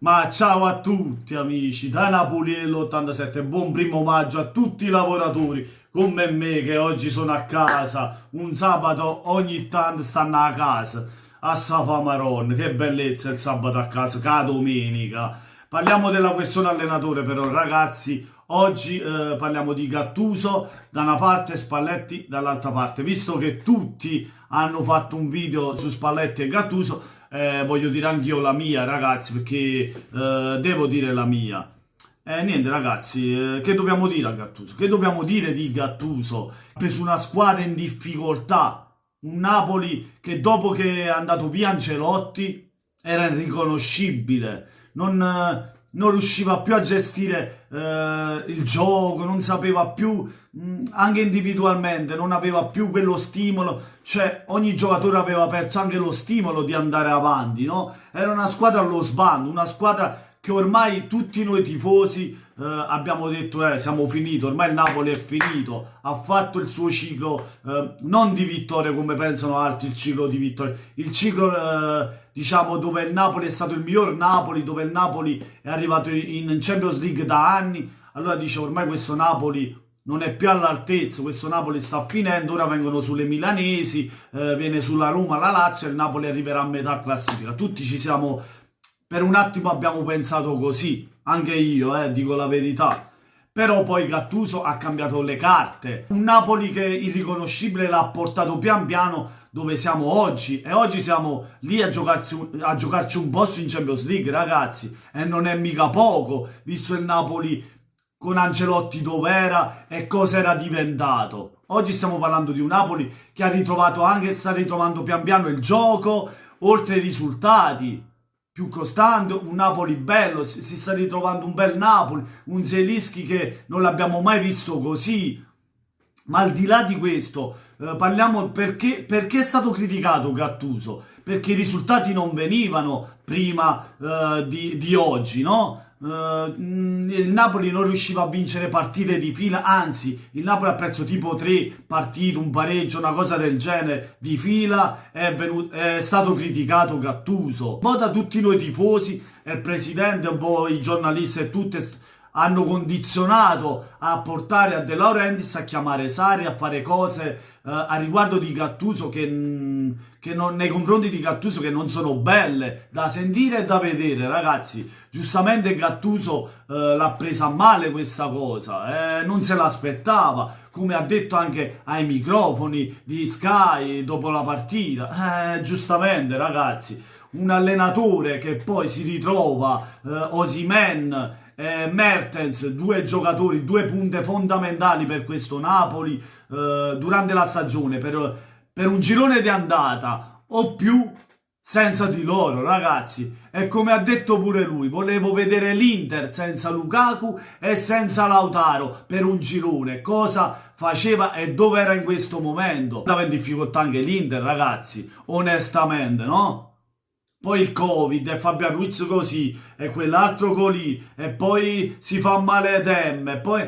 Ma ciao a tutti amici, da Napoli dell'87, buon primo maggio a tutti i lavoratori come me che oggi sono a casa, un sabato ogni tanto stanno a casa, a Safamaron, che bellezza il sabato a casa, che domenica. Parliamo della questione allenatore però ragazzi, oggi parliamo di Gattuso da una parte e Spalletti dall'altra parte, visto che tutti hanno fatto un video su Spalletti e Gattuso. Voglio dire anch'io la mia, ragazzi, perché devo dire la mia. Niente, ragazzi, che dobbiamo dire a Gattuso? Che dobbiamo dire di Gattuso? Ha preso una squadra in difficoltà, un Napoli che dopo che è andato via Ancelotti era irriconoscibile, non riusciva più a gestire il gioco, non sapeva più, anche individualmente, non aveva più quello stimolo, cioè ogni giocatore aveva perso anche lo stimolo di andare avanti, no? Era una squadra allo sbando, una squadra che ormai tutti noi tifosi abbiamo detto siamo finiti, ormai il Napoli è finito, ha fatto il suo ciclo non di vittorie come pensano altri, il ciclo di vittorie, il ciclo diciamo dove il Napoli è stato il miglior Napoli, dove il Napoli è arrivato in Champions League da anni. Allora dice ormai questo Napoli non è più all'altezza, questo Napoli sta finendo, ora vengono sulle milanesi, viene sulla Roma, la Lazio e il Napoli arriverà a metà classifica. Tutti ci siamo, per un attimo abbiamo pensato così, anche io, dico la verità. Però poi Gattuso ha cambiato le carte. Un Napoli che irriconoscibile l'ha portato pian piano dove siamo oggi. E oggi siamo lì a giocarci un posto in Champions League, ragazzi. E non è mica poco, visto il Napoli con Ancelotti dov'era e cosa era diventato. Oggi stiamo parlando di un Napoli che ha ritrovato anche, sta ritrovando pian piano il gioco, oltre ai risultati più costante, un Napoli bello, si sta ritrovando un bel Napoli, un Zielinski che non l'abbiamo mai visto così. Ma al di là di questo, parliamo perché è stato criticato Gattuso, perché i risultati non venivano prima di oggi, no? Il Napoli non riusciva a vincere partite di fila, anzi il Napoli ha perso tipo 3 partite, un pareggio, una cosa del genere di fila, è stato criticato Gattuso, un po' da tutti noi tifosi e il presidente, un po' i giornalisti e tutte hanno condizionato a portare a De Laurentiis a chiamare Sarri, a fare cose a riguardo di Gattuso che nei confronti di Gattuso che non sono belle da sentire e da vedere, ragazzi. Giustamente Gattuso l'ha presa male questa cosa, non se l'aspettava, come ha detto anche ai microfoni di Sky dopo la partita. Giustamente, ragazzi, un allenatore che poi si ritrova Osimhen, Mertens, due giocatori, due punte fondamentali per questo Napoli durante la stagione, per un girone di andata o più senza di loro, ragazzi. E come ha detto pure lui, volevo vedere l'Inter senza Lukaku e senza Lautaro per un girone, cosa faceva e dove era in questo momento. Stava in difficoltà anche l'Inter, ragazzi, onestamente, no? Poi il Covid e Fabian Ruiz così e quell'altro colì e poi si fa male Dem e poi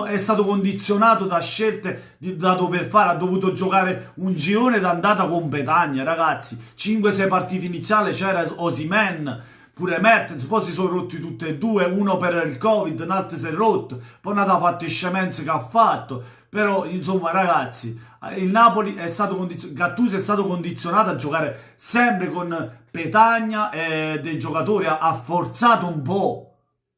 è stato condizionato da scelte da dover fare, ha dovuto giocare un girone d'andata con Petagna, ragazzi, 5-6 partite iniziali c'era Osimhen, pure Mertens, poi si sono rotti tutti e due, uno per il Covid, un altro si è rotto, poi è andato a fare scemenze che ha fatto, però insomma ragazzi, il Napoli è stato Gattuso è stato condizionato a giocare sempre con Petagna e dei giocatori, ha forzato un po',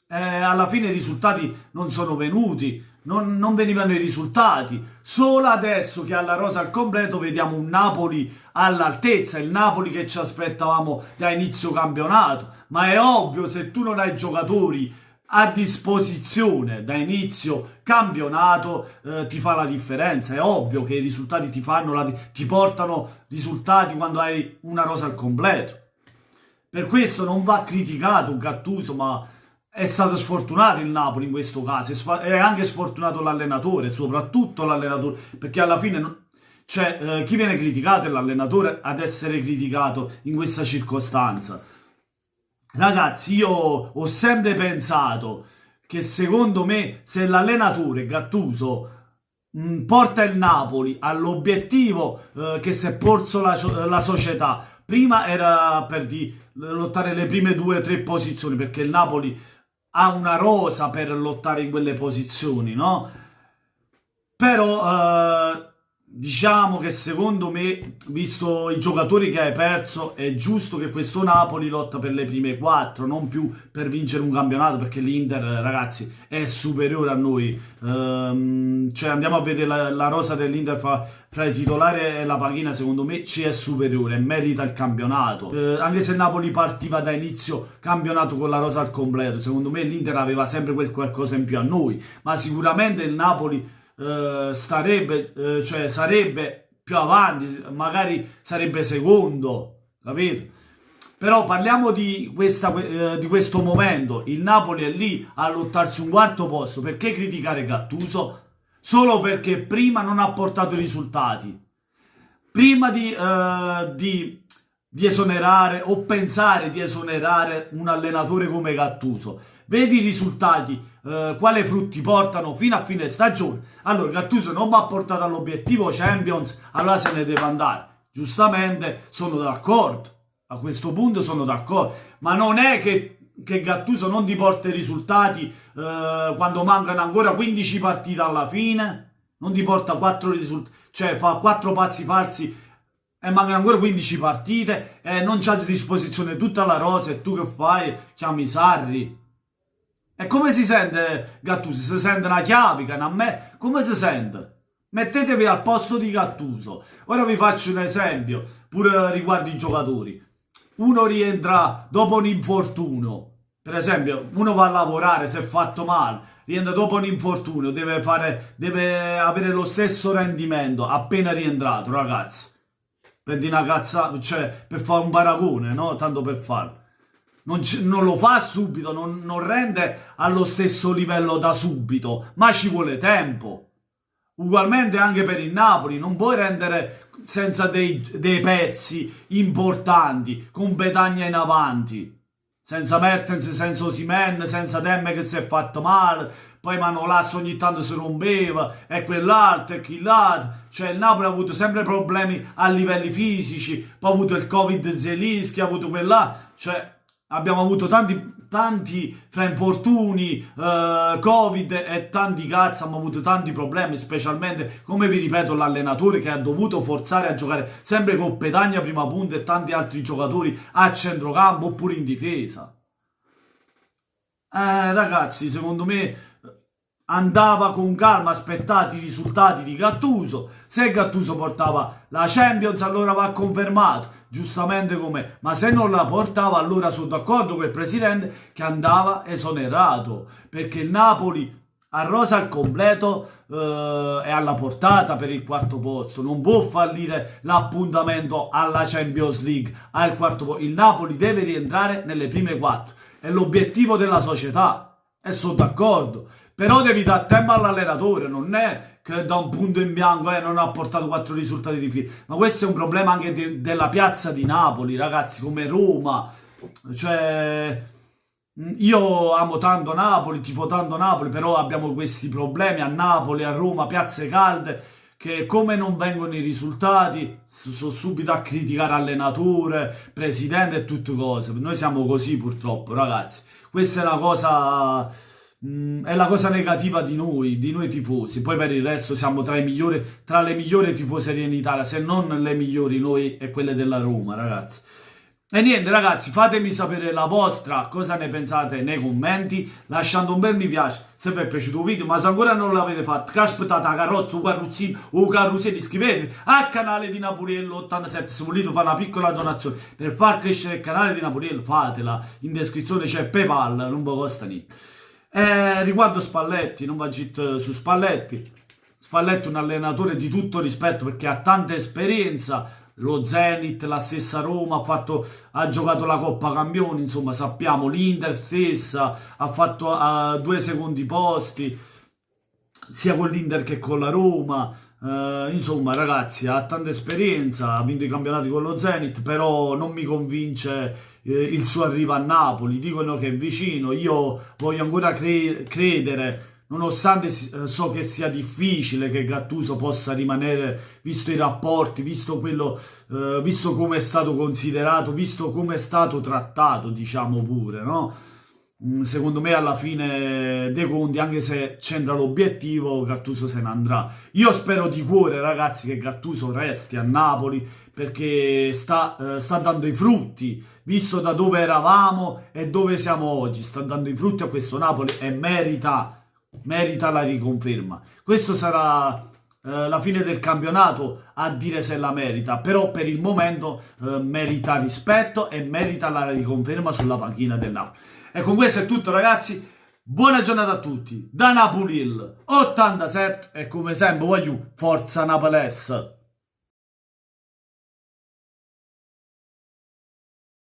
alla fine i risultati non sono venuti, non venivano i risultati. Solo adesso che alla rosa al completo vediamo un Napoli all'altezza, il Napoli che ci aspettavamo da inizio campionato. Ma è ovvio, se tu non hai giocatori a disposizione da inizio campionato ti fa la differenza. È ovvio che i risultati ti portano risultati quando hai una rosa al completo. Per questo non va criticato Gattuso, ma è stato sfortunato il Napoli in questo caso, è anche sfortunato l'allenatore, soprattutto l'allenatore, perché alla fine chi viene criticato è l'allenatore ad essere criticato in questa circostanza. Ragazzi, io ho sempre pensato che secondo me se l'allenatore Gattuso porta il Napoli all'obiettivo che si è porso la società, Prima era per lottare le prime 2 o 3 posizioni, perché il Napoli ha una rosa per lottare in quelle posizioni, no? Però diciamo che secondo me, visto i giocatori che hai perso, è giusto che questo Napoli lotta per le prime 4, non più per vincere un campionato, perché l'Inter, ragazzi, è superiore a noi. Cioè andiamo a vedere la rosa dell'Inter fra i titolari e la panchina, secondo me ci è superiore, merita il campionato. Anche se il Napoli partiva da inizio campionato con la rosa al completo, secondo me l'Inter aveva sempre quel qualcosa in più a noi, ma sicuramente il Napoli sarebbe più avanti, magari sarebbe secondo, capito? Però parliamo di questo momento. Il Napoli è lì a lottarsi un quarto posto. Perché criticare Gattuso? Solo perché prima non ha portato i risultati. Prima di esonerare o pensare di esonerare un allenatore come Gattuso, vedi i risultati, quali frutti portano fino a fine stagione. Allora Gattuso non mi ha portato all'obiettivo Champions, allora se ne deve andare. Giustamente sono d'accordo, a questo punto sono d'accordo, ma non è che Gattuso non ti porta i risultati quando mancano ancora 15 partite alla fine, non ti porta 4 risultati, cioè fa 4 passi falsi e mancano ancora 15 partite e non c'ha a disposizione tutta la rosa, e tu che fai? Chiami Sarri. E come si sente Gattuso? Si sente una chiavica, a me? Come si sente? Mettetevi al posto di Gattuso. Ora vi faccio un esempio, pure riguardo i giocatori. Uno rientra dopo un infortunio, per esempio, uno va a lavorare, si è fatto male, rientra dopo un infortunio, deve avere lo stesso rendimento appena rientrato, ragazzi. Per dire una cazzata, cioè per fare un paragone, no? Tanto per farlo. Non lo fa subito, non rende allo stesso livello da subito, ma ci vuole tempo. Ugualmente anche per il Napoli, non puoi rendere senza dei pezzi importanti, con Petagna in avanti, senza Mertens, senza Osimhen, senza Demme che si è fatto male, poi Manolas ogni tanto si rompeva, e quell'altro e quell'altro. Cioè il Napoli ha avuto sempre problemi a livelli fisici, poi ha avuto il Covid Zelinski, ha avuto quell'altro, cioè abbiamo avuto tanti fra infortuni, Covid e tanti cazzi, abbiamo avuto tanti problemi, specialmente, come vi ripeto, l'allenatore che ha dovuto forzare a giocare sempre con Petagna prima punta e tanti altri giocatori a centrocampo oppure in difesa. Ragazzi, secondo me andava con calma, aspettati i risultati di Gattuso. Se Gattuso portava la Champions, allora va confermato, giustamente com'è. Ma se non la portava, allora sono d'accordo con il presidente che andava esonerato, perché il Napoli a rosa al completo è alla portata per il quarto posto, non può fallire l'appuntamento alla Champions League al quarto posto. Il Napoli deve rientrare nelle prime 4, è l'obiettivo della società, e sono d'accordo. Però devi dare tempo all'allenatore, non è che da un punto in bianco non ha portato 4 risultati di fila. Ma questo è un problema anche della piazza di Napoli, ragazzi, come Roma. Cioè, io amo tanto Napoli, tifo tanto Napoli, però abbiamo questi problemi a Napoli, a Roma, piazze calde, che come non vengono i risultati, sono subito a criticare allenatore, presidente e tutte cose. Noi siamo così purtroppo, ragazzi. Questa è la cosa... è la cosa negativa di noi tifosi. Poi per il resto siamo tra le migliori tifoserie in Italia, se non le migliori, noi e quelle della Roma, ragazzi. E niente, ragazzi, fatemi sapere la vostra, cosa ne pensate nei commenti, lasciando un bel mi piace se vi è piaciuto il video. Ma se ancora non l'avete fatto, che aspettate la carrozza, un carrozzino o un carrozzino, iscrivetevi al canale di Napoliello 87. Se volete fare una piccola donazione per far crescere il canale di Napoliello, fatela, in descrizione c'è PayPal, non vi costa niente. Riguardo Spalletti, non va git su Spalletti. Spalletti è un allenatore di tutto rispetto, perché ha tanta esperienza. Lo Zenit, la stessa Roma, ha giocato la Coppa Campioni, insomma sappiamo, l'Inter stessa, ha fatto 2 secondi posti, sia con l'Inter che con la Roma. Insomma ragazzi, ha tanta esperienza, ha vinto i campionati con lo Zenit, però non mi convince il suo arrivo a Napoli. Dicono che è vicino, io voglio ancora credere nonostante so che sia difficile che Gattuso possa rimanere, visto i rapporti, visto quello, visto come è stato considerato, visto come è stato trattato, diciamo pure, no? Secondo me alla fine dei conti, anche se c'entra l'obiettivo, Gattuso se ne andrà. Io spero di cuore, ragazzi, che Gattuso resti a Napoli perché sta dando i frutti, visto da dove eravamo e dove siamo oggi. Sta dando i frutti a questo Napoli e merita la riconferma. Questo sarà la fine del campionato a dire se la merita, però per il momento merita rispetto e merita la riconferma sulla panchina del Napoli. E con questo è tutto, ragazzi. Buona giornata a tutti. Da Napoli 87 e come sempre voglio forza Napolès.